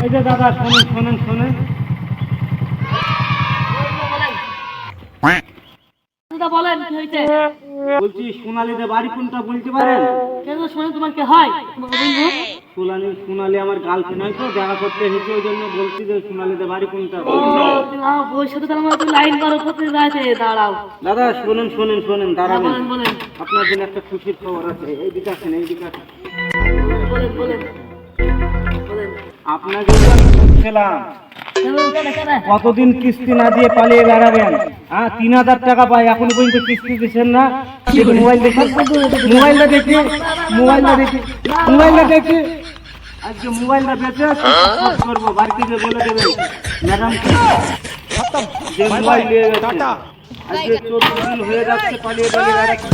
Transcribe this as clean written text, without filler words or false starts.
এই যে দাদা শোনেন শোনেন শোনেন, বলেন কি হয়েছে? বলছি সোনালীদের বাড়ি কোনটা বলতে পারেন? কেন শুনে তোমার কি হয়? তোমাকে বলবো। সোনালী আমার গার্লফ্রেন্ড হয় তো, দেখা করতে এসেছি, ওই জন্য বলছি যে সোনালীদের বাড়ি কোনটা। ও তুমি আমার বউয়ের সাথে তাহলে আমার তুমি লাইন করো, কোথায় যাচ্ছে? দাঁড়াও। দাদা শোনেন শোনেন শোনেন, দাঁড়াবেন। বলেন বলেন আপনার জন্য একটা খুশির খবর আছে, এইদিকে আসেন এইদিকে আসেন। বলেন বলেন বলেন। আপনাকে তো আমি বলছিলাম কতদিন কিস্তি না দিয়ে পালিয়ে বেড়াবেন। হ্যাঁ 3000 টাকা পাই, এখন পর্যন্ত কিস্তি দিচ্ছেন না। মোবাইল দেখি, মোবাইলটা দেখি, মোবাইলটা দেখি, মোবাইলটা দেখি। আজকে মোবাইলটা বেঁচে করবো, বাড়িতে গিয়ে বলে দেবেন ম্যাডাম যে মোবাইল নিয়ে গেছে। আজকে 14 দিন হয়ে যাচ্ছে পালিয়ে পালিয়ে বেড়াচ্ছে।